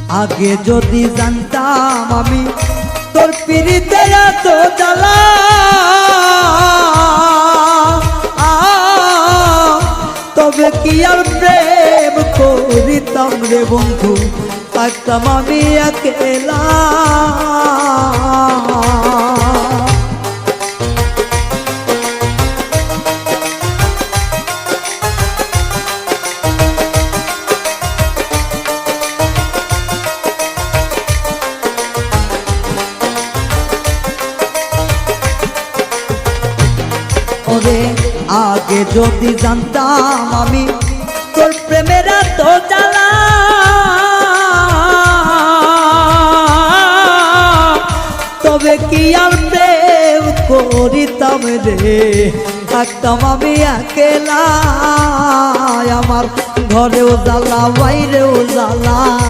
আগে যদি জানতাম আমি তোর পিরিতে এত জ্বালা, তবে কি আর প্রেম করিতাম রে বন্ধু, থাকতাম আমি একেলা। ওরে আগে যদি জানতাম আমি তোর প্রেমের এত জ্বালা, তবে কি আর প্রেম করিতাম রে, থাকতাম আমি একেলা। আমার ঘরেও জ্বালা বাইরেও জ্বালা।